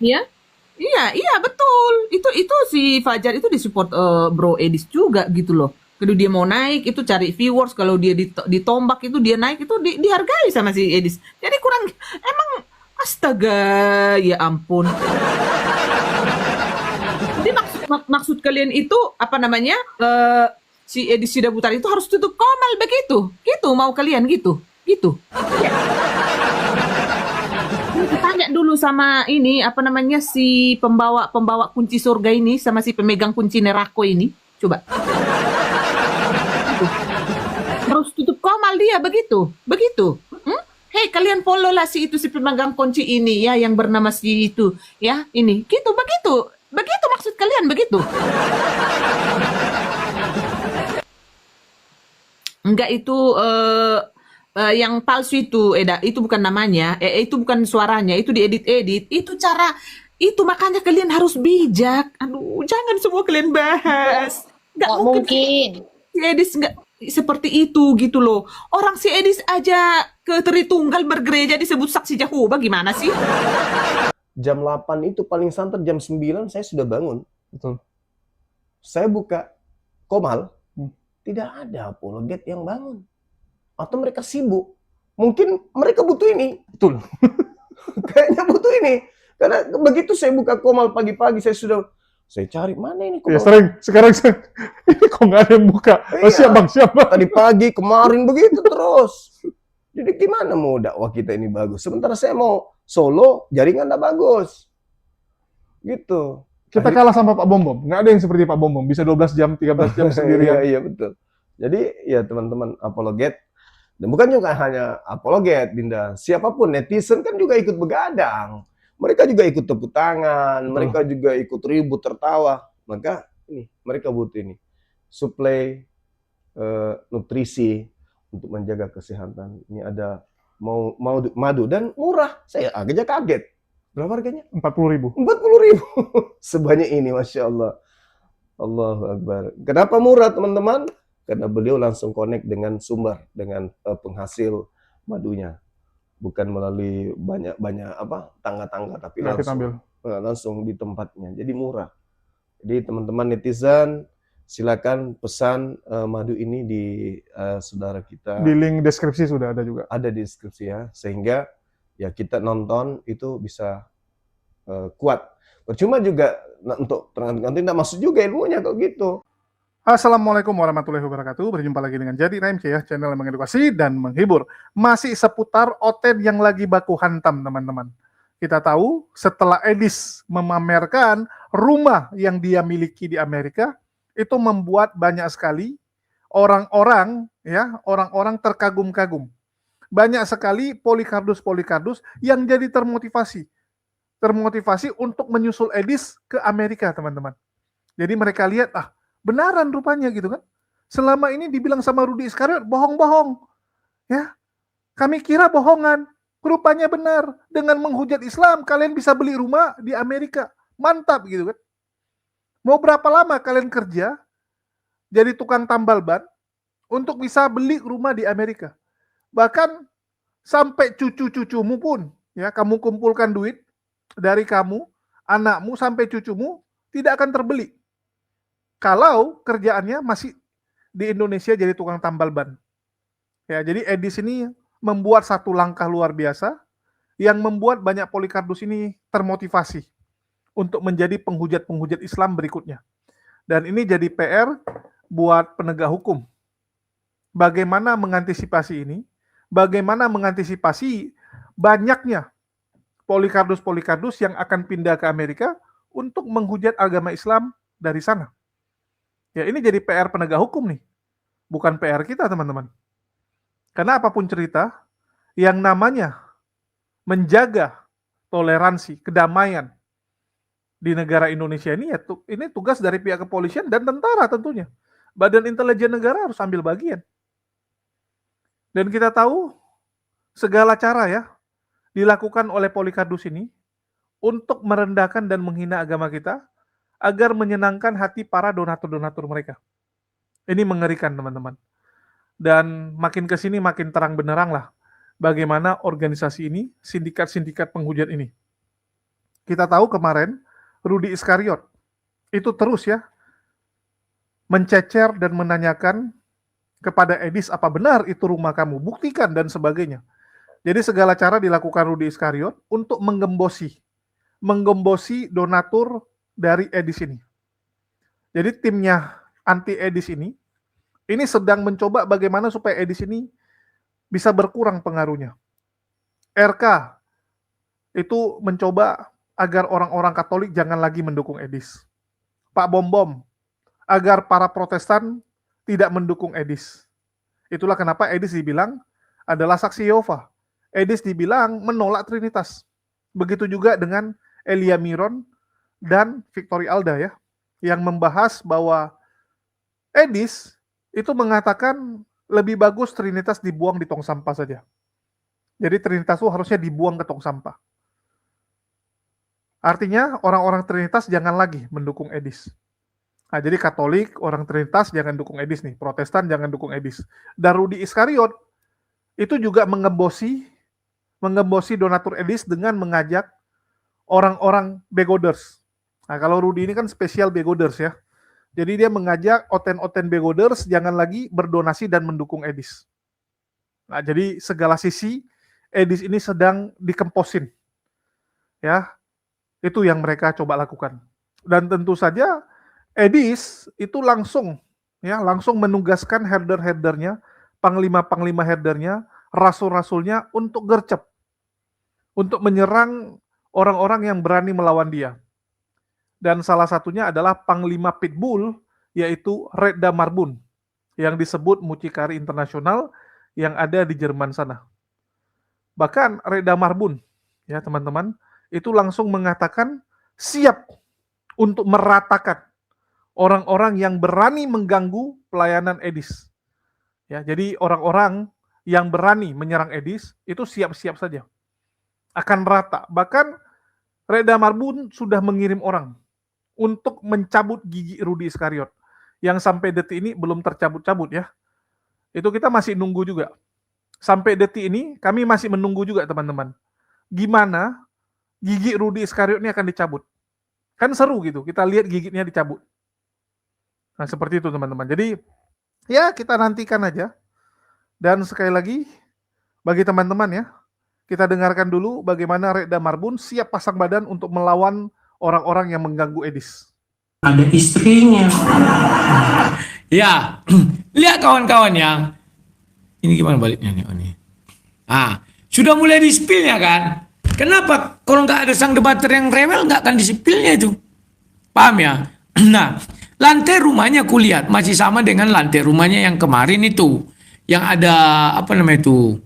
Iya, iya, iya betul. Itu si Fajar itu disupport Bro Edis juga gitu loh. Kalau dia mau naik itu cari viewers, kalau dia ditombak itu dia naik itu dihargai sama si Edis. Jadi kurang emang astaga, ya ampun. Jadi maksud kalian itu apa namanya? Si Edis Sidabutar itu harus tutup komal begitu. Gitu mau kalian gitu. Gitu. Ya, tanya dulu sama ini apa namanya si pembawa kunci surga ini sama si pemegang kunci neraka ini. Coba. Gitu. Harus tutup komal dia begitu. Begitu. Hmm? Hei kalian follow lah si itu si pemegang kunci ini ya yang bernama si itu ya ini. Gitu begitu. Begitu maksud kalian begitu. Enggak itu yang palsu itu, Eda. Itu bukan namanya, itu bukan suaranya, itu diedit-edit. Itu cara itu makanya kalian harus bijak. Aduh, jangan semua kalian bahas. Enggak Nggak mungkin mungkin. si Edis enggak seperti itu gitu loh. Orang si Edis aja ke Tritunggal bergereja disebut saksi Jehovah gimana sih? Jam 8 itu paling santer jam 9 saya sudah bangun. Betul. Saya buka Komal, tidak ada apologet yang bangun. Atau mereka sibuk. Mungkin mereka butuh ini. Betul. Kayaknya butuh ini. Karena begitu saya buka Komal pagi-pagi, saya cari mana ini Ya Komal. sekarang ini kok nggak ada yang buka. Oh, Iya. siap bang. Tadi pagi, kemarin begitu terus. Jadi gimana mau dakwah kita ini bagus? Sementara saya mau solo, jaringan nggak bagus. Gitu. Kita kalah sama Pak Bom Bom. Nggak ada yang seperti Pak Bom Bom. Bisa 12 jam, 13 jam sendirian. Iya, betul. Jadi ya teman-teman apologet, dan bukan juga hanya apologet, Dinda. Siapapun netizen kan juga ikut begadang. Mereka juga ikut tepuk tangan, mereka juga ikut ribut tertawa. Maka ini mereka butuh ini. Suplai nutrisi untuk menjaga kesehatan. Ini ada mau madu dan murah. Saya agaknya kaget. Berapa harganya? 40.000. 40.000. Sebanyak ini, Masya Allah. Allahu Akbar. Kenapa murah, teman-teman? Karena beliau langsung connect dengan sumber, dengan penghasil madunya. Bukan melalui banyak tangga-tangga, tapi langsung di tempatnya. Jadi murah. Jadi teman-teman netizen, silakan pesan madu ini di saudara kita. Di link deskripsi sudah ada juga. Ada di deskripsi ya, sehingga ya kita nonton itu bisa kuat. Percuma juga untuk nanti tidak masuk juga ilmunya kalau gitu. Assalamualaikum warahmatullahi wabarakatuh. Berjumpa lagi dengan Jadi RMC ya, channel yang mengedukasi dan menghibur. Masih seputar Oten yang lagi baku hantam, teman-teman. Kita tahu setelah Edis memamerkan rumah yang dia miliki di Amerika, itu membuat banyak sekali orang-orang terkagum-kagum. Banyak sekali Polycardus yang jadi termotivasi untuk menyusul Edis ke Amerika, teman-teman. Jadi mereka lihat, benaran rupanya gitu kan. Selama ini dibilang sama Rudy Iskariot bohong-bohong. Ya, kami kira bohongan. Rupanya benar. Dengan menghujat Islam, kalian bisa beli rumah di Amerika. Mantap gitu kan. Mau berapa lama kalian kerja jadi tukang tambal ban untuk bisa beli rumah di Amerika? Bahkan sampai cucu-cucumu pun, ya, kamu kumpulkan duit dari kamu, anakmu sampai cucumu tidak akan terbeli. Kalau kerjaannya masih di Indonesia jadi tukang tambal ban. Ya, jadi Edis ini membuat satu langkah luar biasa yang membuat banyak Polycardus ini termotivasi untuk menjadi penghujat-penghujat Islam berikutnya. Dan ini jadi PR buat penegak hukum. Bagaimana mengantisipasi ini? Bagaimana mengantisipasi banyaknya Polycardus yang akan pindah ke Amerika untuk menghujat agama Islam dari sana. Ya, ini jadi PR penegak hukum nih. Bukan PR kita, teman-teman. Karena apapun cerita, yang namanya menjaga toleransi, kedamaian di negara Indonesia ini, ya ini tugas dari pihak kepolisian dan tentara tentunya. Badan Intelijen Negara harus ambil bagian. Dan kita tahu segala cara ya dilakukan oleh Polycardus ini untuk merendahkan dan menghina agama kita, agar menyenangkan hati para donatur-donatur mereka. Ini mengerikan, teman-teman. Dan makin kesini makin terang benerang lah bagaimana organisasi ini, sindikat-sindikat penghujat ini. kita tahu kemarin Rudy Iskariot itu terus ya mencecer dan menanyakan kepada Edis apa benar itu rumah kamu, buktikan dan sebagainya. Jadi segala cara dilakukan Rudy Iskariot untuk menggembosi donatur dari Edis ini. Jadi timnya anti Edis ini sedang mencoba bagaimana supaya Edis ini bisa berkurang pengaruhnya. RK itu mencoba agar orang-orang Katolik jangan lagi mendukung Edis. Pak Bom agar para Protestan tidak mendukung Edis. Itulah kenapa Edis dibilang adalah saksi Yehova. Edis dibilang menolak Trinitas. Begitu juga dengan Elia Miron dan Victory Alda ya, yang membahas bahwa Edis itu mengatakan lebih bagus Trinitas dibuang di tong sampah saja. Jadi Trinitas itu harusnya dibuang ke tong sampah. Artinya orang-orang Trinitas jangan lagi mendukung Edis. Nah, jadi Katolik, orang Trinitas jangan dukung Edis nih, Protestan jangan dukung Edis. Dan Rudy Iskariot itu juga menggembosi donatur Edis dengan mengajak orang-orang begoders. Nah, kalau Rudy ini kan spesial begoders ya. Jadi dia mengajak oten-oten begoders jangan lagi berdonasi dan mendukung Edis. Nah, jadi segala sisi Edis ini sedang dikemposin. Ya, itu yang mereka coba lakukan. Dan tentu saja Edis itu langsung menugaskan herder-herdernya, panglima-panglima herdernya, rasul-rasulnya untuk gercep, untuk menyerang orang-orang yang berani melawan dia. Dan salah satunya adalah Panglima Pitbull, yaitu Reda Marbun, yang disebut mucikari internasional yang ada di Jerman sana. Bahkan Reda Marbun, ya teman-teman, itu langsung mengatakan siap untuk meratakan orang-orang yang berani mengganggu pelayanan Edis. Ya, jadi orang-orang yang berani menyerang Edis itu siap-siap saja. Akan rata. Bahkan Reda Marbun sudah mengirim orang untuk mencabut gigi Rudy Iskariot. Yang sampai detik ini belum tercabut-cabut ya. Itu kita masih nunggu juga. Sampai detik ini kami masih menunggu juga teman-teman. Gimana gigi Rudy Iskariot ini akan dicabut. Kan seru gitu, kita lihat gigitnya dicabut. Nah seperti itu teman-teman. Jadi ya kita nantikan aja. Dan sekali lagi, bagi teman-teman ya, kita dengarkan dulu bagaimana Reda Marbun siap pasang badan untuk melawan orang-orang yang mengganggu Edis. Ada istrinya. Ya, lihat kawan-kawan ya. Ini gimana baliknya nih? Oh, nih. Sudah mulai di-spill-nya kan? Kenapa? Kalau nggak ada sang debater yang rewel, nggak akan di-spill-nya itu. Paham ya? Nah, lantai rumahnya kulihat masih sama dengan lantai rumahnya yang kemarin itu. Yang ada, apa namanya itu,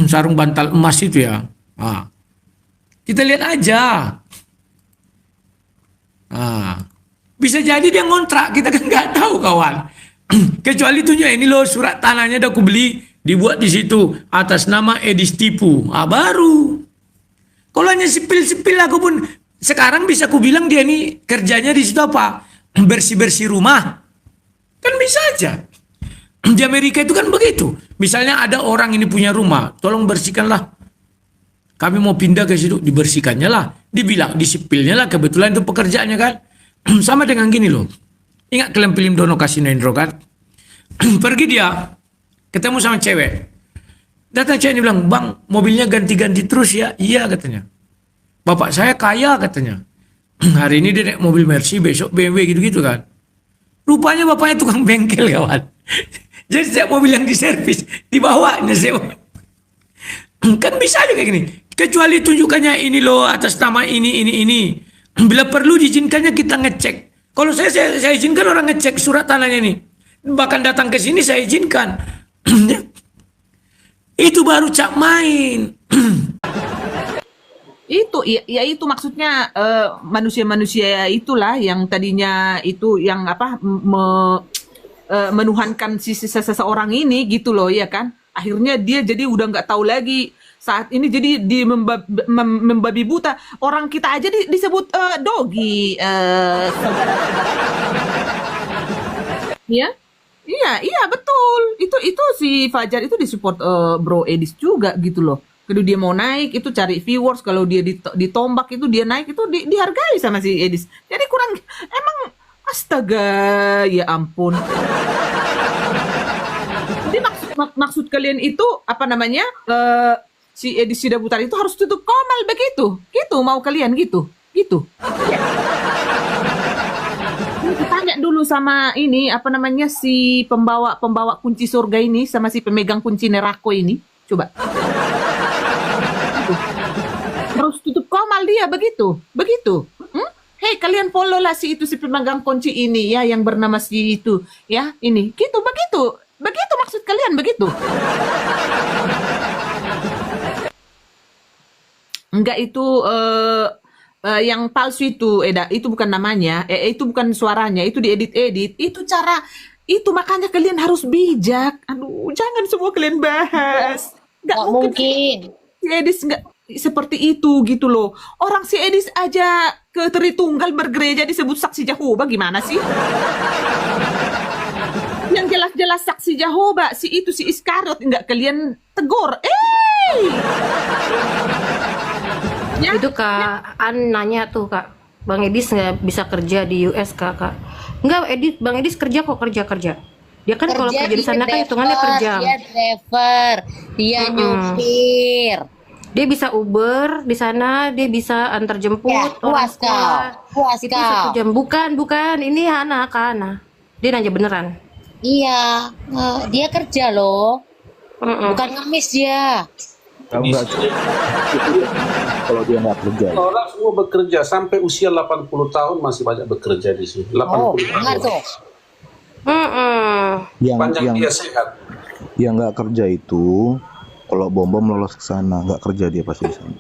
sarung bantal emas itu ya. Kita lihat aja. Bisa jadi dia ngontrak, kita kan nggak tahu kawan. Kecuali tunjuk ini loh surat tanahnya udah aku beli, dibuat di situ atas nama Edis Tipu. Baru. Kalau hanya sipil-sipil aku pun sekarang bisa aku bilang dia ini kerjanya di situ apa? Bersih-bersih rumah. Kan bisa aja. Di Amerika itu kan begitu. Misalnya ada orang ini punya rumah, tolong bersihkanlah. Kami mau pindah ke situ, dibersihkannya lah. Dibilang disipilnya lah, kebetulan itu pekerjaannya kan. Sama dengan gini loh. Ingat film Dono Kasino Indro kan? Pergi dia, ketemu sama cewek. Datang cewek ini bilang, bang mobilnya ganti-ganti terus ya? Iya katanya. Bapak saya kaya katanya. Hari ini dia naik mobil Mercy, besok BMW gitu-gitu kan. Rupanya bapaknya tukang bengkel kawan. Jadi setiap mobil yang diservis, dibawanya sewa. Kan bisa juga kayak gini. Kecuali tunjukkannya ini loh atas nama ini. Bila perlu diizinkannya kita ngecek. Kalau saya izinkan orang ngecek surat tanahnya ini. Bahkan datang ke sini saya izinkan. Itu baru cak main. Itu maksudnya manusia-manusia itulah yang tadinya itu yang apa menuhankan seseorang ini gitu loh ya kan. Akhirnya dia jadi udah nggak tahu lagi saat ini, jadi membabi buta. Orang kita aja disebut dogi ya. Iya betul. Itu si Fajar itu disupport Bro Edis juga gitu loh. Kalau dia mau naik itu cari viewers, kalau dia ditombak itu dia naik itu dihargai sama si Edis. Jadi kurang emang astaga, ya ampun. Jadi maksud kalian itu apa namanya? Si Edis Sidabutar itu harus tutup komal begitu. Gitu mau kalian gitu. Gitu. Ya. Tanya dulu sama ini apa namanya si pembawa kunci surga ini sama si pemegang kunci neraka ini. Coba. Terus tutup komal dia begitu. Begitu. Hei kalian follow lah si pemegang kunci ini ya yang bernama si itu ya ini. Gitu begitu. Begitu maksud kalian begitu. Enggak itu yang palsu itu Eda, itu bukan namanya, itu bukan suaranya, itu diedit-edit, itu cara itu makanya kalian harus bijak. Aduh, jangan semua kalian bahas. Nggak mungkin. Si Edis nggak seperti itu gitu loh. Orang si Edis aja ke Tritunggal bergereja disebut saksi Jehovah, gimana sih? Yang jelas-jelas saksi Jehovah, si Iskariot nggak kalian tegur. Ya, itu Kak An nanya tuh Kak, Bang Edis nggak bisa kerja di US Kak? Nggak, Bang Edis kerja kok, kerja. Dia kan kalau kerja di sana kan hitungannya per jam. Dia driver, dia nyupir. Dia bisa Uber di sana, dia bisa antar jemput. Ya, puas itu 1 jam. Bukan, ini Hana. Dia nanya beneran. Iya, dia kerja loh. Bukan ngemis dia. Enggak, kalau dia nggak kerja. Orang semua bekerja sampai usia 80 tahun masih banyak bekerja di sini. 80 benar tuh. Panjang dia sehat. Yang nggak kerja itu kalau bom lolos ke sana, nggak kerja dia pasti di sana.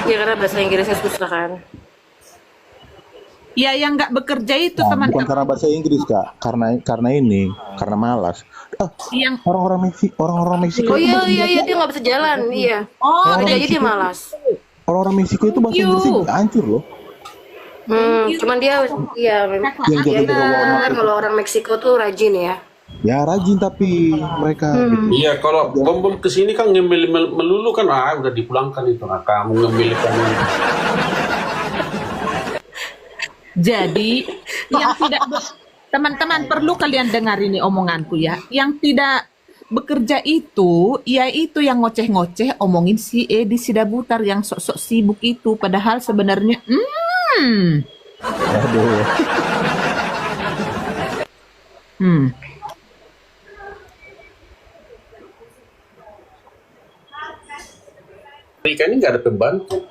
Ya karena bahasa Inggrisnya susah kan. Ya yang nggak bekerja itu Nah, teman-teman. bukan karena bahasa Inggris Kak, karena malas. Yang Orang-orang Meksiko. Oh iya dia nggak bisa jalan, iya. Kerja aja dia malas. Orang-orang Meksiko itu bahasa Inggrisnya hancur loh. Cuman dia memang kalau orang Meksiko tuh rajin ya. Ya rajin tapi mereka gitu. Iya, kalau bom kesini kan ngemil melulu kan, udah dipulangkan itu. Nah, kamu ngemil kamu. Jadi yang tidak teman-teman perlu kalian dengar ini omonganku ya. Yang tidak bekerja itu, yaitu yang ngoceh-ngoceh omongin si Edis Sidabutar yang sok-sok sibuk itu. Padahal sebenarnya, Aduh. Mereka ini nggak ada pembantu.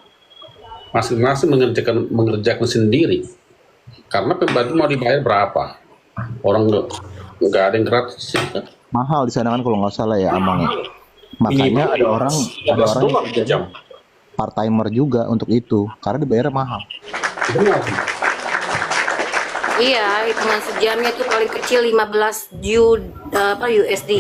Masing-masing mengerjakan sendiri. Karena pembantu mau dibayar berapa? Orang nggak ada yang gratis sih kan? Mahal di sana kan kalau nggak salah ya amangnya. Makanya ada orang yang kerja part timer juga untuk itu karena dibayar mahal. Benar. Iya, hitungan sejamnya itu paling kecil 15 USD.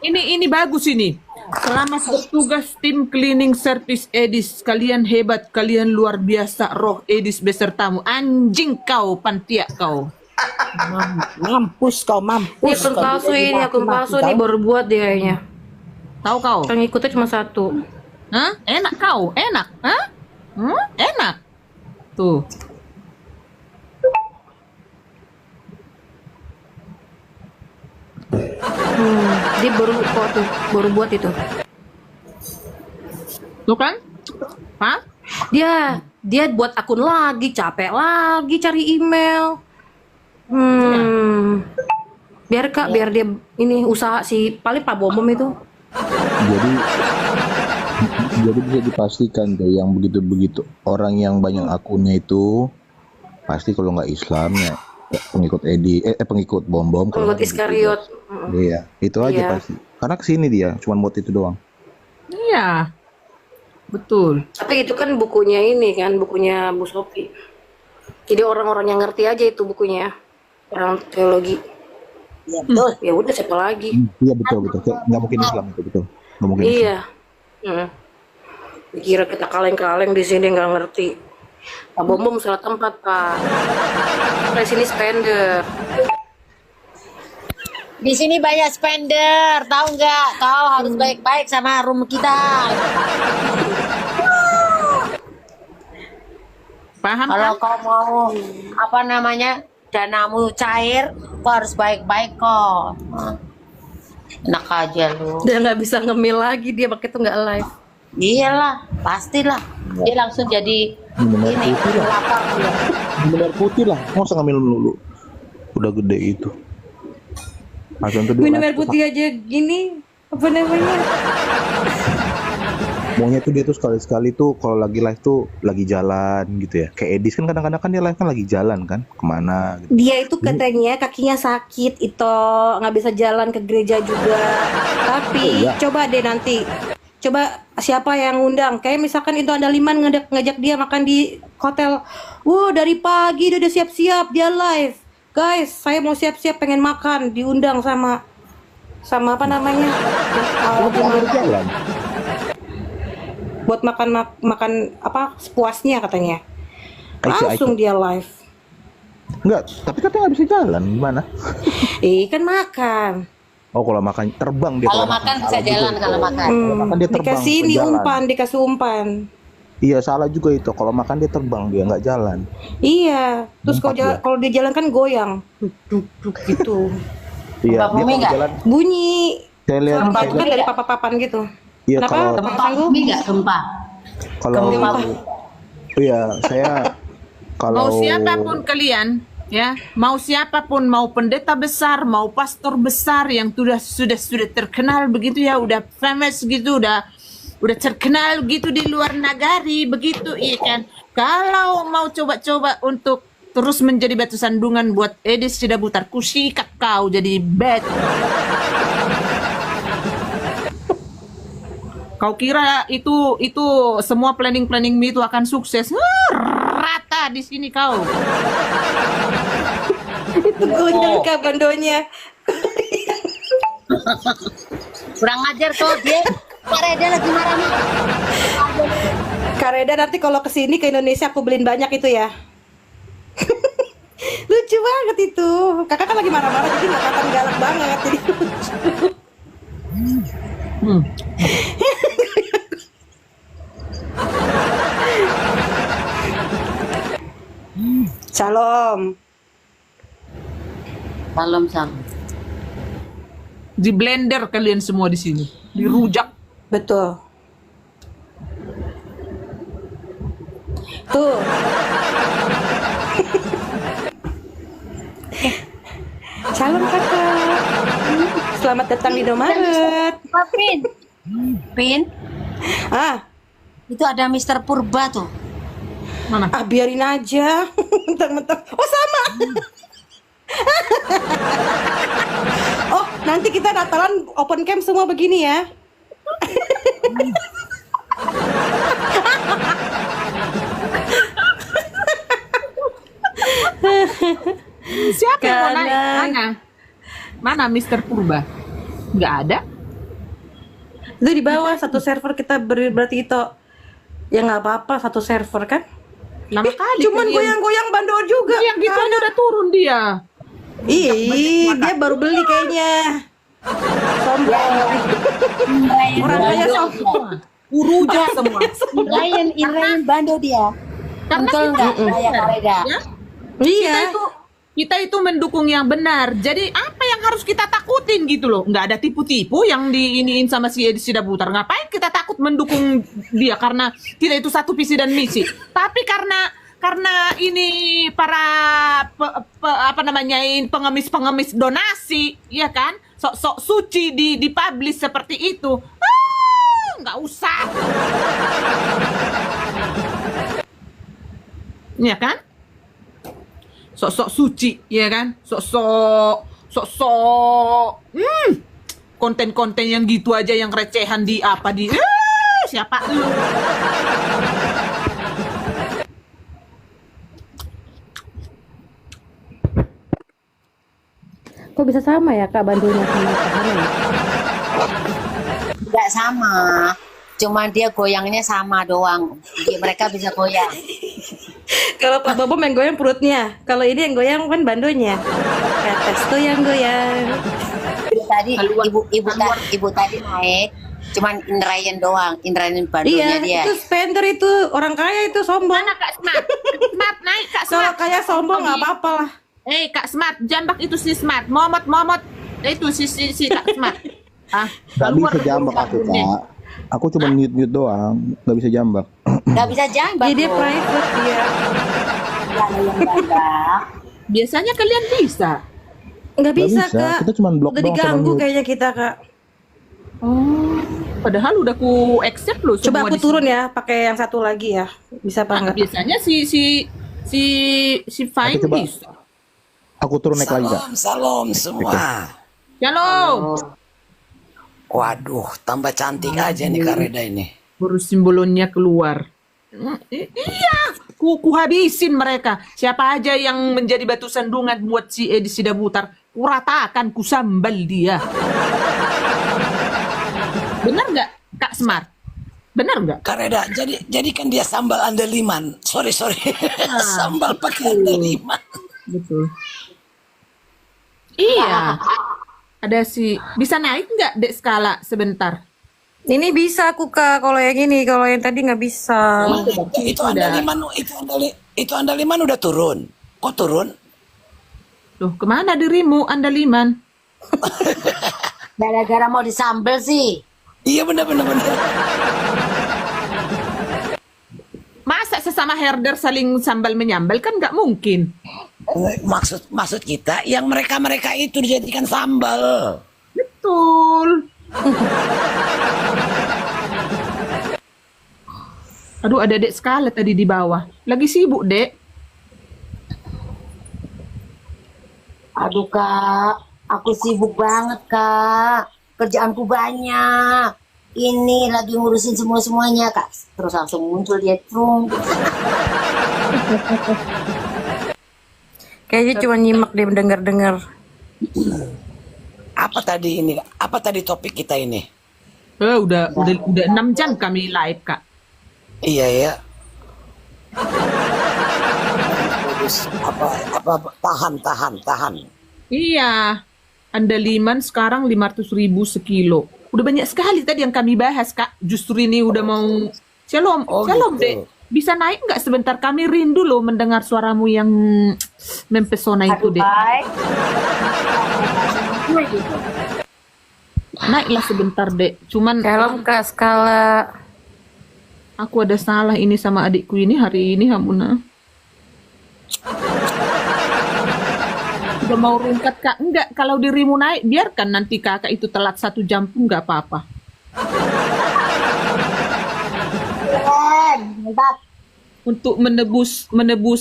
Ini bagus ini. Selamat bertugas tim cleaning service Edis. Kalian hebat, kalian luar biasa. Roh Edis besertamu. Anjing kau, pantia kau. Mampus kau. Akun palsu ini baru buat dia kayaknya. Tahu kau? Yang ikutnya cuma 1. Hah? Enak kau? Enak? Hah? Enak. Tuh. Dia baru buat itu. Tuh kan? Hah? Dia buat akun lagi, capek lagi cari email. Biar dia ini usaha si paling Pak Bomom itu. Jadi bisa dipastikan tuh yang begitu-begitu orang yang banyak akunnya itu pasti kalau nggak Islam ya pengikut bom Pengikut Iskariot. Iya, itu aja Iya. pasti. Karena kesini dia cuma buat itu doang. Iya. Betul. Tapi itu kan bukunya Bu Sophie. Jadi orang-orang yang ngerti aja itu bukunya, orang teologi. Iya betul. Ya udah siapa lagi? Iya betul. Nggak mungkin Islam itu betul. Nggak mungkin. Iya. Dikira kita kaleng-kaleng di sini nggak ngerti. Pak Bom salah tempat Pak. Di sini spender. Di sini banyak spender, tahu nggak? Kau harus baik-baik sama room kita. Paham Kalau kan? kau mau apa namanya danamu cair, kau harus baik-baik kok. Enak aja lu. Dia nggak bisa ngemil lagi, dia pakai tuh nggak live. Iyalah, pastilah. Dia langsung jadi Minum air ini putih lah. lapar dia. Minum air putih lah. Nggak usah ngambil dulu. Udah gede itu. Nah, contoh dia Minum live air putih aja gini, apa namanya? Maunya tuh dia tuh sekali-sekali tuh kalau lagi live tuh lagi jalan gitu ya. Kayak Edis kan kadang-kadang kan dia live kan lagi jalan kan kemana gitu. Dia itu katanya kakinya sakit, itu nggak bisa jalan ke gereja juga. Tapi Iya. coba deh nanti, coba siapa yang ngundang? Kayak misalkan itu ada Liman ngajak dia makan di hotel. Wow, dari pagi dia udah siap-siap dia live. Guys, saya mau siap-siap pengen makan, diundang sama apa namanya? Kalau dia lagi jalan. Buat makan apa sepuasnya katanya. Langsung dia live. Enggak, tapi katanya nggak bisa jalan gimana? Kan makan. Oh kalau makan terbang dia. Kalau makan bisa salah jalan juga kalau itu. makan. Kalau makan dia terbang. Dikasih ini jalan. umpan, dikasih umpan. Iya salah juga itu. Kalau makan dia terbang dia nggak jalan. Iya, terus Lompat kalau dia jalan kan goyang, duk gitu, Iya. Gempa Dia bumi kalau nggak? jalan. bunyi. Saya lihat. Gempa Itu kan dari papan gitu. Iya Kenapa? kalau Gempa Gempa sanggup? bumi nggak gempa? kalau Gempa. iya saya kalau Mau siapapun kalian, ya, mau siapapun, mau pendeta besar, mau pastor besar yang sudah terkenal begitu ya, udah famous gitu, udah terkenal gitu di luar negari begitu, iya kan? Kalau mau coba-coba untuk terus menjadi batu sandungan buat Edis Cidabutar, kusikat kau jadi batu. Kau kira itu semua planning itu akan sukses? Rata di sini kau. Itu goyang kak bandonya. Kurang ajar kok dia. Kak Reda lagi marah-marah. Kak Reda nanti kalau kesini ke Indonesia aku beliin banyak itu ya. Lucu banget itu. Kakak kan lagi marah-marah jadi nggak kelihatan galak banget jadi lucu. Shalom. Salam. Di blender kalian semua di sini, dirujak. Betul. Tuh. Shalom kakak. Selamat datang di Indomaret. Pin, Ah, itu ada Mr. Purba tuh. Mana? biarin aja. Mentang-mentang. Oh sama. Oh, nanti kita Natalan open camp semua begini ya. Siapa yang mau naik? Karena- Mana Mr. Purba? Nggak ada. Itu di bawah satu server kita berarti itu. Ya nggak apa-apa satu server kan. Lama kali. Cuman kalian. goyang-goyang bandol juga. Yang gitu aja udah turun dia. Ih, dia baru beli kayaknya. Sombong. Orang kaya sombong. Urujak semua. Irayan bando dia. Karena Betul nggak kayak Kak Reda? Ya, Iya. kita itu mendukung yang benar. Jadi apa yang harus kita takutin gitu loh? Nggak ada tipu-tipu yang diiniin sama si Edis Cidabutar. Ngapain kita takut mendukung dia karena kita itu satu visi dan misi. Tapi karena ini para apa namanya pengemis donasi, ya kan? Sok-sok suci dipublish seperti itu. Nggak usah. Ya kan? Sok-sok suci, ya kan? Sok-sok konten-konten yang gitu aja, yang recehan di apa di siapa lu? Kok bisa sama ya Kak bandonya sama Kak? Nggak sama. Cuman dia goyangnya sama doang. Jadi mereka bisa goyang. Kalau Pak Bobo yang goyang perutnya, kalau ini yang goyang kan bandonya. Ke atas tuh yang goyang. tadi Keluar- ibu tadi naik cuman Indrayan doang, Indrayan Bandungnya Iya, dia. itu spender itu orang kaya itu sombong. Mana Kak Smart? Smart naik Kak Kalau Smart. kaya sombong nggak apa-apa lah. Kak Smart, jambak itu si Smart, momot. Itu si Kak Smart. Gak bisa jambak aku, Kak. Aku cuma mute doang, gak bisa jambak. Nggak bisa jambak. Jadi loh. private dia. Yang jambak. Biasanya kalian bisa. Nggak bisa, bisa. Kak. Kita cuma blok Udah doang sama diganggu mute. kayaknya kita, Kak. Padahal udah ku accept loh. Coba semua aku di sini. turun ya, pakai yang satu lagi ya. Bisa apa enggak? Biasanya si Fine coba. bisa. Aku turun naik lagi, Kak. Salam semua. Shalom. Waduh, tambah cantik aja nih Kak Reda ini. Baru simbolonnya keluar. Iya, ku habisin mereka. Siapa aja yang menjadi batu sandungan buat si Edi Sidabutar, kuratakan, ku sambal dia. Benar nggak, Kak Smart? Benar nggak? Kak Reda, jadi kan dia sambal andaliman. Sorry. Sambal pakai andaliman. Betul. Iya. Ada bisa naik nggak dek skala sebentar? Ini bisa aku, Kak, kalau yang ini, kalau yang tadi nggak bisa. Itu andaliman udah turun. Kok turun? Loh, kemana dirimu, Andaliman? Gara-gara mau disambel sih. Iya benar. Masa sesama herder saling sambal menyambal kan nggak mungkin. Maksud kita yang mereka itu dijadikan sambal. Betul. Aduh, ada Dek Skala tadi di bawah. Lagi sibuk, Dek. Aduh Kak, aku sibuk banget Kak. Kerjaanku banyak. Ini lagi ngurusin semuanya Kak. Terus langsung muncul dia trung. Kayaknya cuma nyimak dia mendengar-dengar. Apa tadi topik kita ini? Udah 6 jam kami live, Kak. Iya ya. Tahan. Iya. Andaliman sekarang 500.000 sekilo. Udah banyak sekali tadi yang kami bahas, Kak. Justru ini udah mau Shalom, Shalom, gitu. Dek. Bisa naik nggak sebentar? Kami rindu loh mendengar suaramu yang mempesona itu, Dek. Naiklah sebentar, Dek. Cuman Shalom, Kak Skala. aku ada salah ini sama adikku ini hari ini, Hamuna. Udah mau rungkat, Kak. Enggak, kalau dirimu naik, biarkan nanti kakak itu telat 1 jam pun nggak apa-apa. Untuk menebus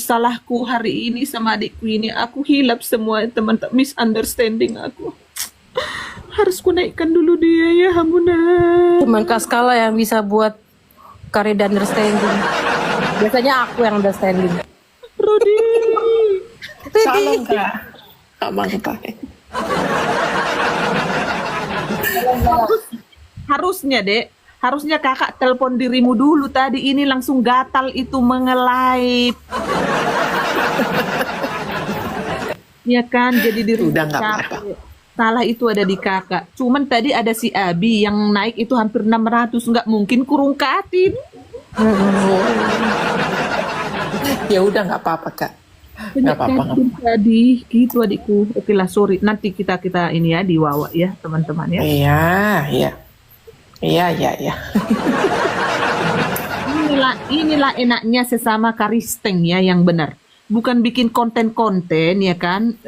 salahku hari ini sama adikku ini, aku hilap semua teman-teman misunderstanding aku. Harus ku naikkan dulu dia ya, Hamuna. Cuman Kak Skala yang bisa buat Karida understanding. Biasanya aku yang understanding. Rodi. Salam Kak. Abang Pak. Harusnya, Dek. Harusnya kakak telepon dirimu dulu tadi. Ini langsung gatal itu mengelip. Ya kan, jadi diri Udah nggak capek. apa-apa. Salah itu ada di kakak. Cuman tadi ada si Abi yang naik itu hampir 600. Nggak mungkin kurungkatin. Ya udah nggak apa-apa Kak. Nggak apa-apa. Tadi gitu adikku. Oke lah, sorry. Nanti kita ini ya diwawa ya teman-teman ya. Iya. Inilah enaknya sesama karisteng ya yang benar. Bukan bikin konten-konten ya kan,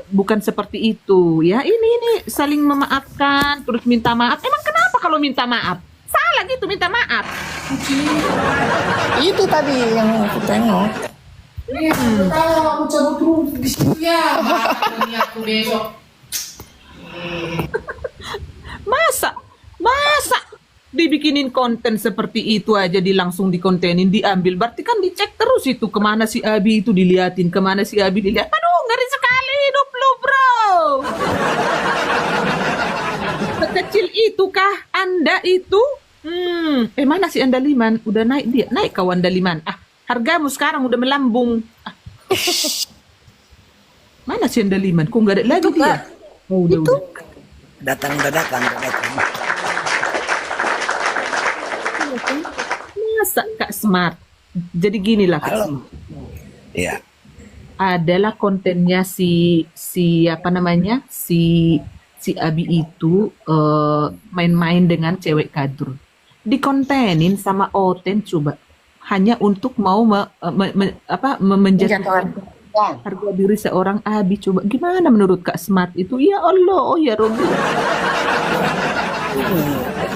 bukan seperti itu ya. Ini saling memaafkan, terus minta maaf. Emang kenapa kalau minta maaf? Salah gitu minta maaf. Itu tadi yang aku tengok. Aku cabut dulu di situ ya. Aku besok. Masa dibikinin konten seperti itu aja langsung dikontenin, diambil. Berarti kan dicek terus itu kemana si Abi itu diliatin, kemana si Abi dilihat. Aduh, ngeri sekali hidup lu, bro. Sekecil itukah Anda itu? Mana si Andaliman? Udah naik dia. Naik kau Andaliman. Hargamu sekarang udah melambung. Mana si Andaliman? Kok nggak ada lagi Itu, dia? Kak. Oh, Itu udah. Datang dadakan, dadakan. Iya kan? Masa Kak Smart? Jadi gini lah Kak Halo. Smart. Iya. Adalah kontennya si apa namanya si Abi itu main-main dengan cewek kadrun. Dikontenin sama Oten coba hanya untuk mau menjatuhkan Menjatuhkan. Ya. harga diri seorang Abi. Coba gimana menurut Kak Smart itu? Ya Allah, oh ya Robi.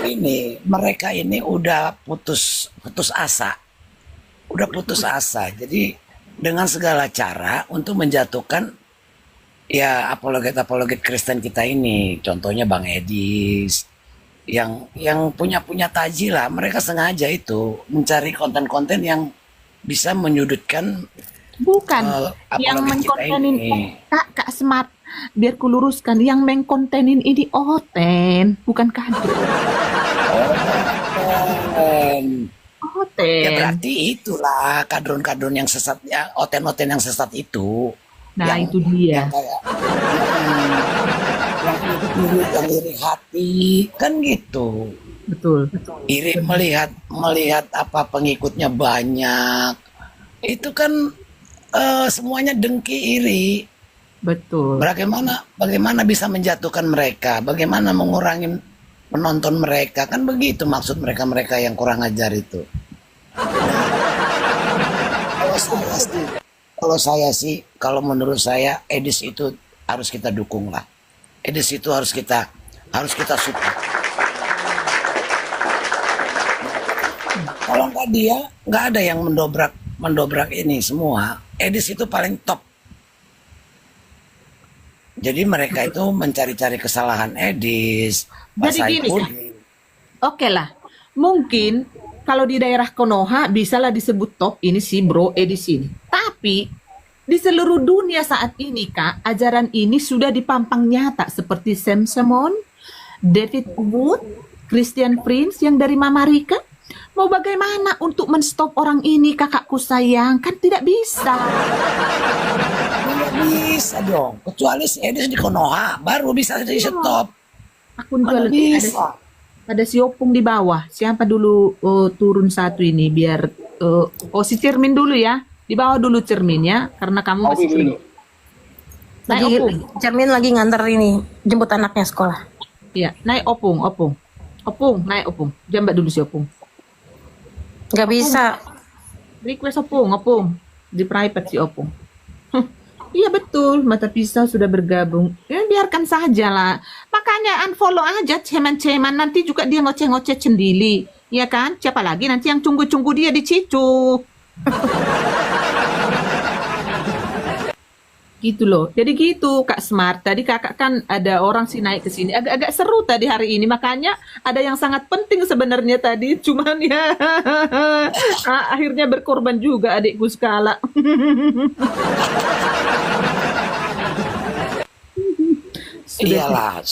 Ini mereka ini udah putus asa. Udah putus asa. Jadi dengan segala cara untuk menjatuhkan ya apologet Kristen kita ini. Contohnya Bang Edis yang punya taji lah. Mereka sengaja itu mencari konten-konten yang bisa menyudutkan Bukan yang apologet kita mengkontenin ini. Kak Smart. Biar ku luruskan, yang mengkontenin ini Oten, bukan kadrun. Dan ya Oten. berarti itulah kadrun-kadrun yang sesat, ya oten-oten yang sesat itu. Nah, Yang itu dia. kayak yang iri hati kan gitu. Betul. Iri melihat apa pengikutnya banyak. Itu kan semuanya dengki iri. Betul. Bagaimana bisa menjatuhkan mereka? Bagaimana mengurangi penonton mereka? Kan begitu maksud mereka yang kurang ajar itu. Kalau menurut saya Edis itu harus kita dukung lah. Edis itu harus kita support. Kalau nggak dia, nggak ada yang mendobrak ini semua. Edis itu paling top. Jadi mereka itu mencari-cari kesalahan Edis, Pak Jadi gini, Kak. Saipudin. Oke lah. Mungkin kalau di daerah Konoha bisalah disebut top ini si Bro Edis ini. Tapi di seluruh dunia saat ini Kak, ajaran ini sudah dipampang nyata seperti Sam Simon, David Wood, Christian Prince yang dari Mama Rika. Mau bagaimana untuk menstop orang ini, kakakku sayang? Kan tidak bisa. Tidak bisa dong, kecuali si Edis di Konoha baru bisa di stop. Akun Mana jual bisa? ada si Opung di bawah. Siapa dulu turun satu ini biar si Cermin dulu ya. Di bawah dulu Cerminnya karena kamu masih dulu. Naik lagi Opung. Cermin lagi nganter ini jemput anaknya sekolah. Iya, naik Opung. Opung, naik Opung. Jambak dulu si Opung. Nggak bisa. Request Opung. Di private si Opung. Iya betul, mata pisau sudah bergabung. Ya biarkan saja lah. Makanya unfollow aja ceman-ceman. Nanti juga dia ngoceh-ngoceh sendiri. Ya kan? Siapa lagi nanti yang cunggu-cunggu dia di Cicu. Gitu loh. Jadi gitu Kak Smart. Tadi kakak kan ada orang sih naik ke sini. Agak-agak seru tadi hari ini. Makanya ada yang sangat penting sebenarnya tadi. Cuman ya akhirnya berkorban juga adikku skala. Iyalah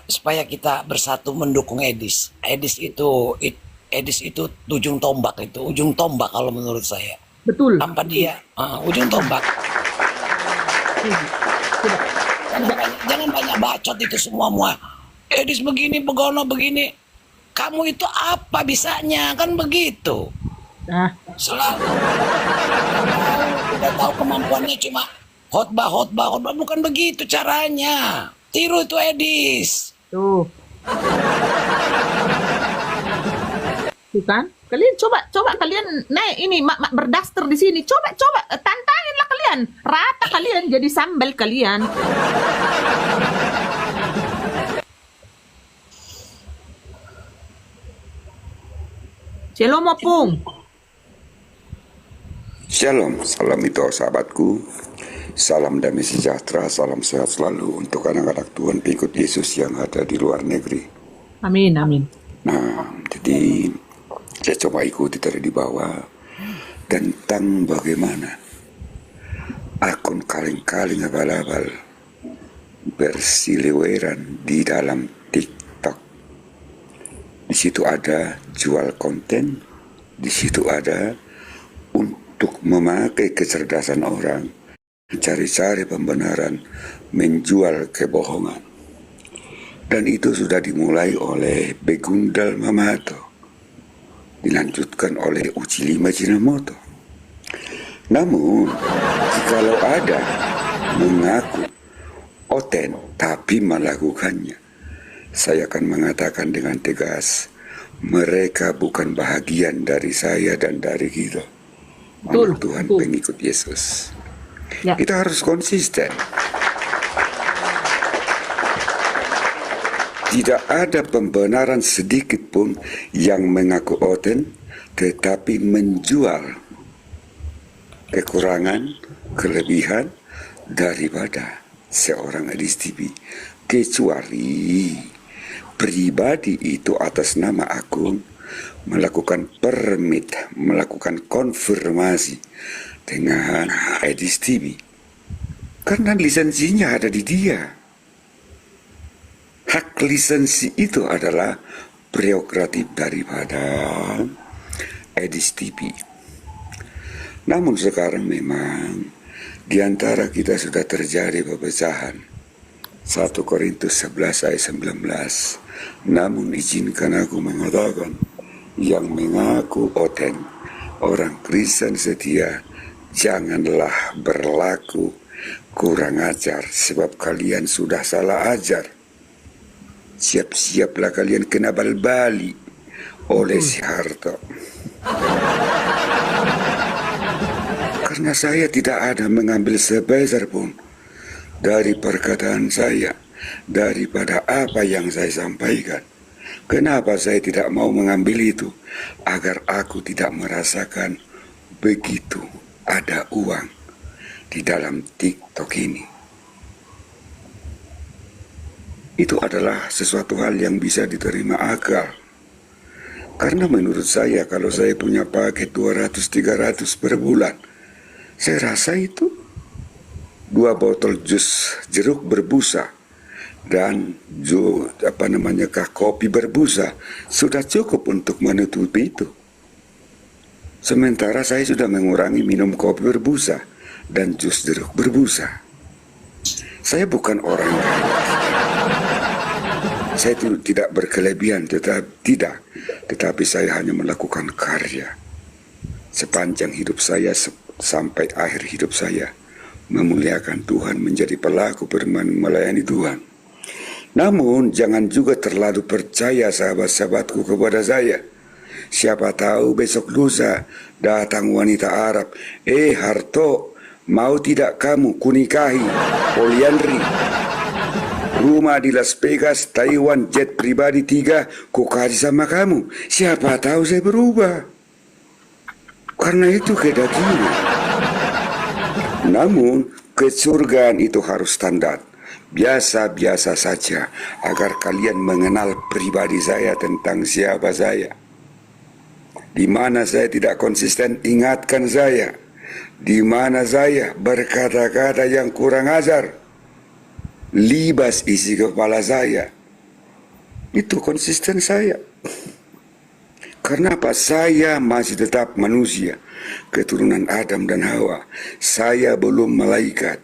supaya kita bersatu mendukung Edis. Edis itu ujung tombak kalau menurut saya. Betul. Tanpa dia ujung tombak. Jangan banyak bacot itu semua. Edis begini, begono begini. Kamu itu apa bisanya? Kan begitu. Nah, Selalu udah tahu kemampuannya cuma khotbah. Bukan begitu caranya. Tiru itu Edis. tuh. Tuh kan? Kalian coba kalian naik ini berdaster di sini. Coba tantanginlah kalian. Rata kalian jadi sambal kalian. Shalom Opung. Shalom, salam itu sahabatku. Salam damai sejahtera, salam sehat selalu untuk anak-anak Tuhan pengikut Yesus yang ada di luar negeri. Amin. Nah, jadi saya coba ikuti dari di bawah tentang bagaimana akun kaling-kaling abal-abal bersiliweran di dalam TikTok. Di situ ada jual konten, di situ ada untuk memakai kecerdasan orang, mencari-cari pembenaran, menjual kebohongan. Dan itu sudah dimulai oleh Begundal Mamato, dilanjutkan oleh Uchilima Jinamoto. Namun, jikalau ada mengaku oten tapi melakukannya, saya akan mengatakan dengan tegas, mereka bukan bahagian dari saya dan dari kita. Anak Tuhan pengikut Yesus. Ya. Kita harus konsisten. Tidak ada pembenaran sedikit pun yang mengaku oten, tetapi menjual kekurangan, kelebihan daripada seorang STP. Kecuali pribadi itu atas nama akun melakukan permit, melakukan konfirmasi dengan STP. Karena lisensinya ada di dia. Hak lisensi itu adalah prerogatif daripada STP. Namun sekarang memang di antara kita sudah terjadi perpecahan. 1 Korintus 11 ayat 19. Namun izinkan aku mengatakan, yang mengaku oten, orang Kristen setia, janganlah berlaku kurang ajar, sebab kalian sudah salah ajar. Siap-siaplah kalian kena bal-bali oleh si Harto. Karena saya tidak ada mengambil sebesar pun dari perkataan saya, daripada apa yang saya sampaikan. Kenapa saya tidak mau mengambil itu? Agar aku tidak merasakan begitu ada uang di dalam TikTok ini. Itu adalah sesuatu hal yang bisa diterima akal. Karena menurut saya kalau saya punya paket 200-300 per bulan, saya rasa itu 2 botol jus jeruk berbusa dan kopi berbusa sudah cukup untuk menutupi itu. Sementara saya sudah mengurangi minum kopi berbusa dan jus jeruk berbusa. Saya bukan orang kaya. Saya tidak berkelebihan, tetapi saya hanya melakukan karya sepanjang hidup saya sampai akhir hidup saya, memuliakan Tuhan, menjadi pelaku melayani Tuhan. Namun jangan juga terlalu percaya sahabat-sahabatku kepada saya. Siapa tahu besok lusa datang wanita Arab, Harto, mau tidak kamu kunikahi poliandri? Rumah di Las Vegas, Taiwan, jet pribadi 3, ku kasih sama kamu. Siapa tahu saya berubah. Karena itu kedagingan. Namun, kesurgaan itu harus standar. Biasa-biasa saja, agar kalian mengenal pribadi saya tentang siapa saya. Di mana saya tidak konsisten, ingatkan saya. Di mana saya berkata-kata yang kurang ajar, libas isi kepala saya. Itu konsisten saya. Karena apa? Saya masih tetap manusia, keturunan Adam dan Hawa. Saya belum malaikat,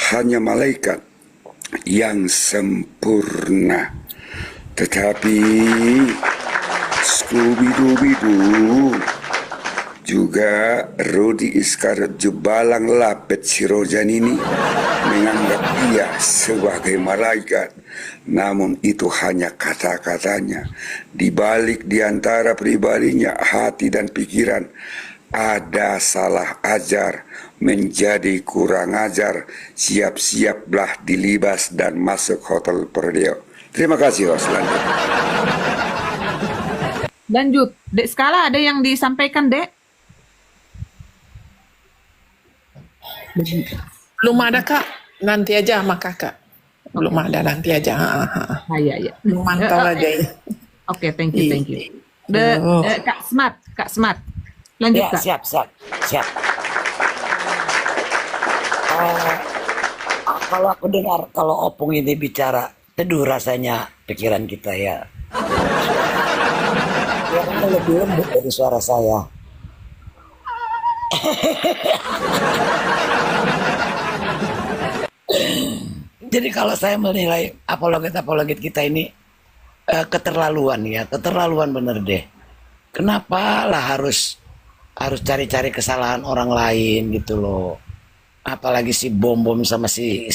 hanya malaikat yang sempurna. Tetapi Scooby-Doo juga Rodi Iskariot jubalang lapet si Rojan ini menganggap ia sebagai malaikat. Namun itu hanya kata-katanya. Di balik di antara pribadinya, hati dan pikiran, ada salah ajar, menjadi kurang ajar. Siap-siaplah dilibas dan masuk hotel Perdeo. Terima kasih, Host. Lanjut. Dek Skala, ada yang disampaikan, Dek? Belum ada, Kak. Nanti aja sama Kakak. Belum ada, nanti aja. Iya. Belum mantau aja ya. Oke, thank you. Kak Smart. Lanjut, Ya, Kak. siap. Kalau aku dengar, kalau Opung ini bicara, teduh rasanya pikiran kita ya. Suaranya lebih lembut dari suara saya. Jadi kalau saya menilai apologet kita ini keterlaluan ya, keterlaluan bener deh. Kenapa lah harus cari-cari kesalahan orang lain gitu loh. Apalagi si bom sama si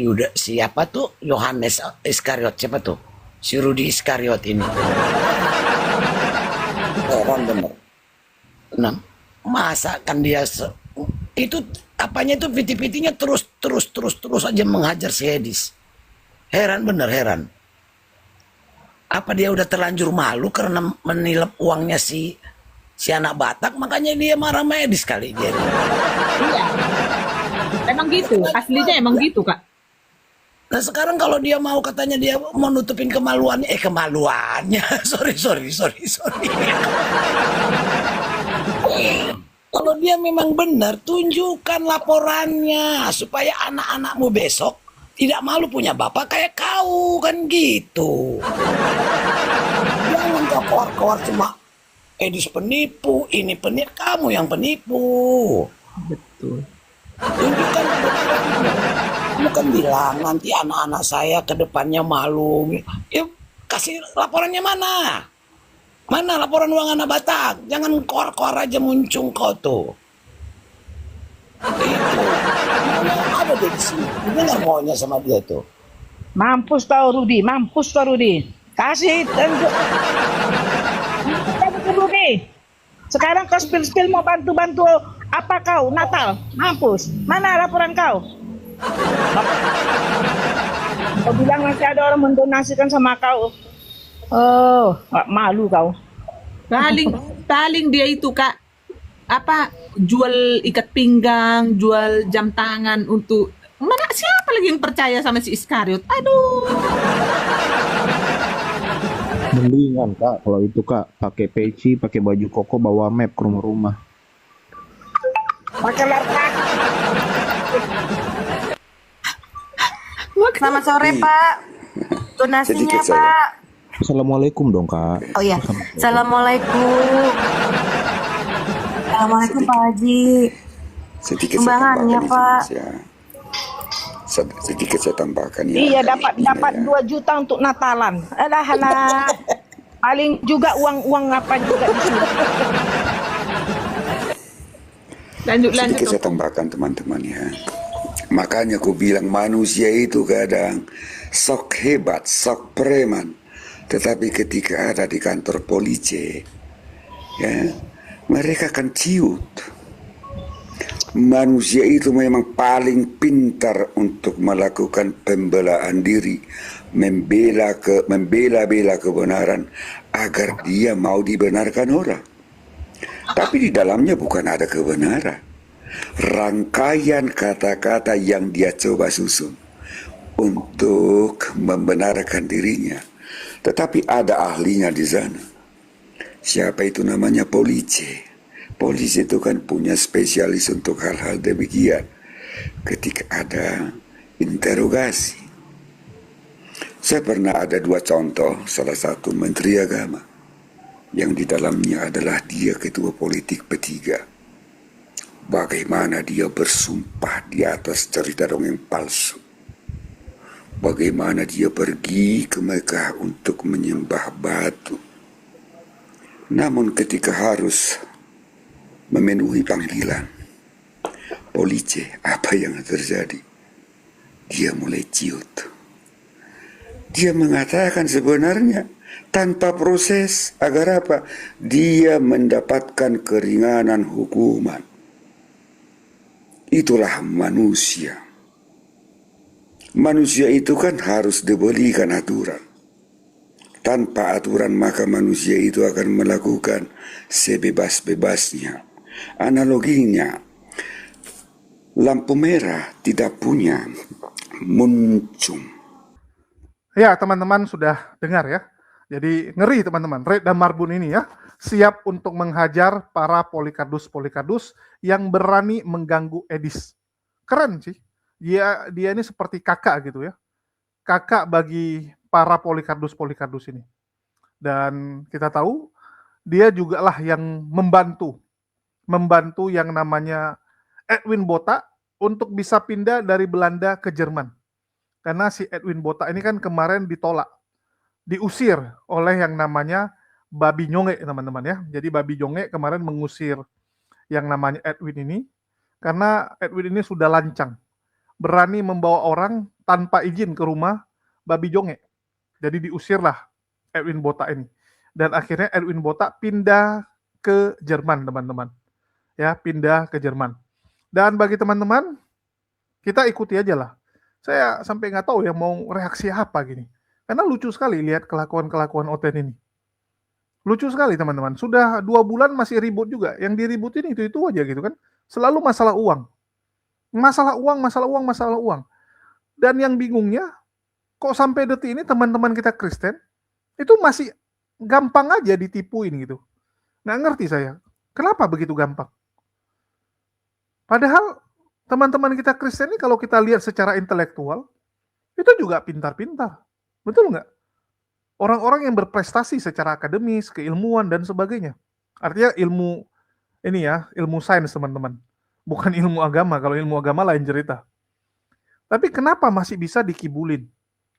Yuda, siapa tuh, Yohanes Iskariot, siapa tuh, si Rudi Iskariot ini. Heran bener. Nah, masa kan dia itu apanya itu piti-pitinya terus aja menghajar si Edis. Heran bener, heran. Apa dia udah terlanjur malu karena menilep uangnya si anak Batak, makanya dia marah sama Edis kali dia. Iya. Emang gitu, aslinya emang gitu, Kak. Nah sekarang kalau dia mau, katanya dia mau nutupin kemaluannya, sorry. Kalau dia memang benar, tunjukkan laporannya supaya anak-anakmu besok tidak malu punya bapak kayak kau, kan gitu. Jangan kau keluar-keluar cuma Edis penipu, ini penipu, kamu yang penipu. Betul. Tunjukkan, kamu kan bilang nanti anak-anak saya ke depannya malu. Ya kasih laporannya mana? Mana laporan uang anak Batak? Jangan koar-koar aja muncung kau tuh. Itu. Ada dia di sini. Dia nggak maunya sama dia tuh. Mampus tau Rudi. Kasih tunjuk. Rudi. Sekarang kau spill mau bantu apa kau Natal? Mampus. Mana laporan kau? Kau bilang masih ada orang mendonasikan sama kau. Oh, malu kau. Paling dia itu, Kak, apa, jual ikat pinggang, jual jam tangan untuk mana, siapa lagi yang percaya sama si Iskariot? Aduh. Mendingan Kak, kalau itu Kak, pakai peci, pakai baju koko, bawa map ke rumah-rumah. Pakai laptop. Selamat sore, Pak. Donasinya, Pak. Assalamualaikum dong Kak. Oh iya, Assalamualaikum. Assalamualaikum Pak Haji. Sedikit Sumbangannya, Pak. Sedikit saya tambahkan ya. Iya, dapat 2 juta untuk Natalan. Alah. Paling juga uang apa juga di sini. Lanjut. Sedikit saya tambahkan teman-teman ya. Makanya aku bilang manusia itu kadang sok hebat, sok preman. Tetapi ketika ada di kantor polisi, ya, mereka akan ciut. Manusia itu memang paling pintar untuk melakukan pembelaan diri, membela kebenaran agar dia mau dibenarkan orang. Tapi di dalamnya bukan ada kebenaran. Rangkaian kata-kata yang dia coba susun untuk membenarkan dirinya. Tetapi ada ahlinya di sana. Siapa itu namanya? Polisi. Polisi itu kan punya spesialis untuk hal-hal demikian. Ketika ada interogasi. Saya pernah ada 2 contoh. Salah satu Menteri Agama. Yang di dalamnya adalah dia ketua politik P3. Bagaimana dia bersumpah di atas cerita dongeng palsu. Bagaimana dia pergi ke Mekah untuk menyembah batu. Namun ketika harus memenuhi panggilan polisi, apa yang terjadi? Dia mulai ciut. Dia mengatakan sebenarnya tanpa proses, agar apa? Dia mendapatkan keringanan hukuman. Itulah manusia. Manusia itu kan harus diberikan aturan. Tanpa aturan maka manusia itu akan melakukan sebebas-bebasnya. Analoginya, lampu merah tidak punya muncung. Ya, teman-teman sudah dengar ya. Jadi ngeri teman-teman. Red dan Marbun ini ya, siap untuk menghajar para polikardus yang berani mengganggu Edis. Keren sih. Dia ini seperti kakak gitu ya. Kakak bagi para polikardus ini. Dan kita tahu dia juga lah yang membantu yang namanya Edwin Bota untuk bisa pindah dari Belanda ke Jerman. Karena si Edwin Botak ini kan kemarin ditolak, diusir oleh yang namanya Babi Nyonge, teman-teman ya. Jadi Babi Nyonge kemarin mengusir yang namanya Edwin ini karena Edwin ini sudah lancang, berani membawa orang tanpa izin ke rumah Babi Jonge. Jadi diusirlah Edwin Botak ini. Dan akhirnya Edwin Botak pindah ke Jerman, teman-teman. Ya, pindah ke Jerman. Dan bagi teman-teman, kita ikuti aja lah. Saya sampai nggak tahu ya mau reaksi apa gini. Karena lucu sekali lihat kelakuan-kelakuan Oten ini. Lucu sekali teman-teman. Sudah 2 bulan masih ribut juga. Yang diributin itu aja gitu kan. Selalu masalah uang. Masalah uang, masalah uang, masalah uang. Dan yang bingungnya, kok sampai detik ini teman-teman kita Kristen, itu masih gampang aja ditipuin gitu. Nggak ngerti saya. Kenapa begitu gampang? Padahal teman-teman kita Kristen ini kalau kita lihat secara intelektual, itu juga pintar-pintar. Betul nggak? Orang-orang yang berprestasi secara akademis, keilmuan, dan sebagainya. Artinya ilmu, ini ya, ilmu sains teman-teman. Bukan ilmu agama, kalau ilmu agama lain cerita. Tapi kenapa masih bisa dikibulin?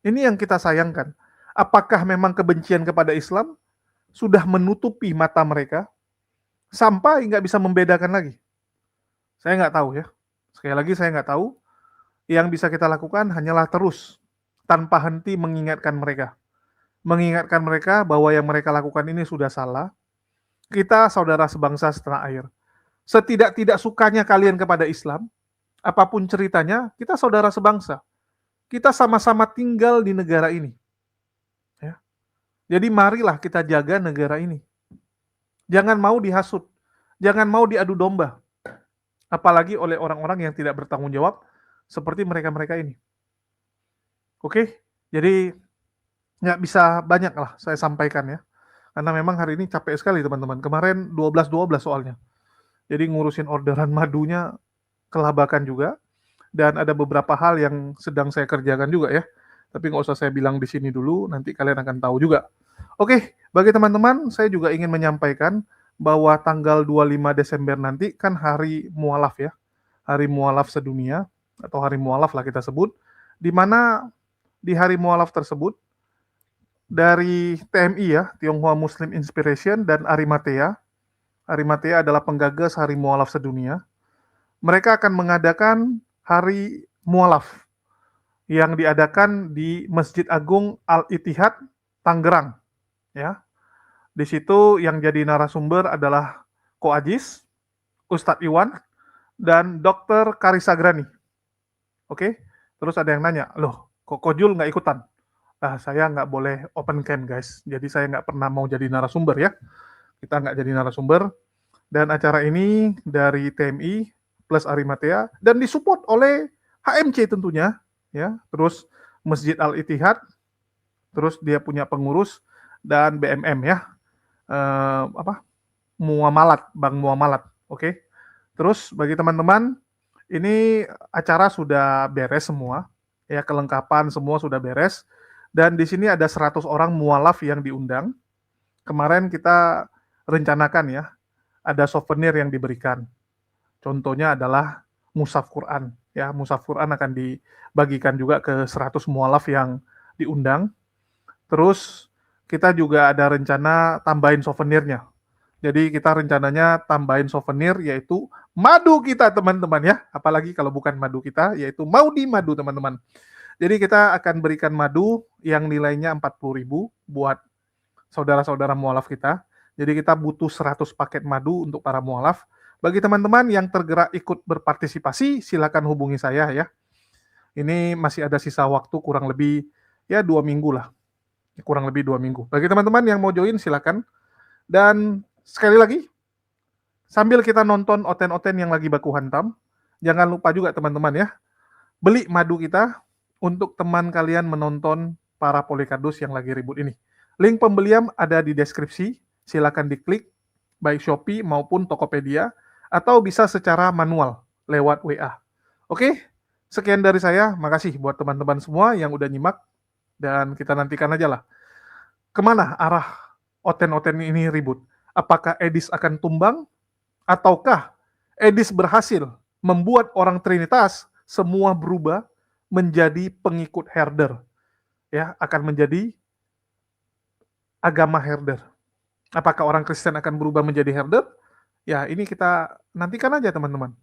Ini yang kita sayangkan. Apakah memang kebencian kepada Islam sudah menutupi mata mereka, sampai nggak bisa membedakan lagi? Saya nggak tahu ya. Sekali lagi saya nggak tahu. Yang bisa kita lakukan hanyalah terus, tanpa henti mengingatkan mereka. Mengingatkan mereka bahwa yang mereka lakukan ini sudah salah. Kita saudara sebangsa setanah air. Setidak-tidak sukanya kalian kepada Islam, apapun ceritanya, kita saudara sebangsa. Kita sama-sama tinggal di negara ini. Ya. Jadi marilah kita jaga negara ini. Jangan mau dihasut. Jangan mau diadu domba. Apalagi oleh orang-orang yang tidak bertanggung jawab seperti mereka-mereka ini. Oke, jadi nggak bisa banyak lah saya sampaikan ya. Karena memang hari ini capek sekali teman-teman. Kemarin 12-12 soalnya. Jadi ngurusin orderan madunya kelabakan juga. Dan ada beberapa hal yang sedang saya kerjakan juga ya. Tapi nggak usah saya bilang di sini dulu, nanti kalian akan tahu juga. Oke, bagi teman-teman, saya juga ingin menyampaikan bahwa tanggal 25 Desember nanti kan hari mualaf ya. Hari mualaf sedunia, atau hari mualaf lah kita sebut. Di mana di hari mualaf tersebut, dari TMI ya, Tionghoa Muslim Inspiration, dan Arimatea adalah penggagas hari mualaf sedunia. Mereka akan mengadakan hari mualaf yang diadakan di Masjid Agung Al-Ittihad, Tangerang. Ya. Di situ yang jadi narasumber adalah Ko Ajis, Ustadz Iwan, dan Dr. Karisa Grani. Oke, terus ada yang nanya, loh, kok Kojul nggak ikutan? Nah, saya nggak boleh open cam, guys. Jadi saya nggak pernah mau jadi narasumber ya. Kita nggak jadi narasumber. Dan acara ini dari TMI plus Arimatea dan disupport oleh HMC tentunya, ya. Terus Masjid Al-Ittihad, terus dia punya pengurus dan BMM ya. Muamalat, Bank Muamalat. Oke. Terus bagi teman-teman, ini acara sudah beres semua. Ya, kelengkapan semua sudah beres. Dan di sini ada 100 orang mualaf yang diundang. Kemarin kita rencanakan ya, ada souvenir yang diberikan. Contohnya adalah mushaf Quran. Ya, mushaf Quran akan dibagikan juga ke 100 mualaf yang diundang. Terus kita juga ada rencana tambahin souvenirnya. Jadi kita rencananya tambahin souvenir yaitu madu kita teman-teman ya. Apalagi kalau bukan madu kita yaitu Maudi madu teman-teman. Jadi kita akan berikan madu yang nilainya 40.000 buat saudara-saudara mualaf kita. Jadi kita butuh 100 paket madu untuk para mualaf. Bagi teman-teman yang tergerak ikut berpartisipasi silakan hubungi saya ya. Ini masih ada sisa waktu kurang lebih ya 2 minggu lah. Kurang lebih 2 minggu. Bagi teman-teman yang mau join silakan. Dan sekali lagi, sambil kita nonton oten-oten yang lagi baku hantam, jangan lupa juga teman-teman ya, beli madu kita untuk teman kalian menonton para polikardus yang lagi ribut ini. Link pembelian ada di deskripsi, silakan diklik, baik Shopee maupun Tokopedia, atau bisa secara manual lewat WA. Oke, sekian dari saya, makasih buat teman-teman semua yang udah nyimak. Dan kita nantikan aja lah, kemana arah oten-oten ini ribut. Apakah Edis akan tumbang? Ataukah Edis berhasil membuat orang Trinitas semua berubah menjadi pengikut herder, ya, akan menjadi agama herder. Apakah orang Kristen akan berubah menjadi herder? Ya, ini kita nantikan aja teman-teman.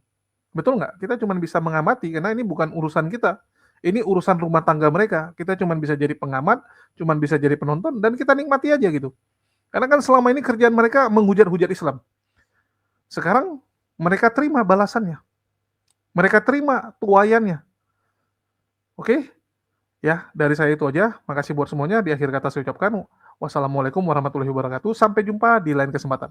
Betul nggak? Kita cuma bisa mengamati, karena ini bukan urusan kita. Ini urusan rumah tangga mereka. Kita cuma bisa jadi pengamat, cuma bisa jadi penonton, dan kita nikmati aja gitu. Karena kan selama ini kerjaan mereka menghujat-hujat Islam. Sekarang mereka terima balasannya. Mereka terima tuayannya. Oke? Ya, dari saya itu aja. Makasih buat semuanya. Di akhir kata saya ucapkan wassalamualaikum warahmatullahi wabarakatuh. Sampai jumpa di lain kesempatan.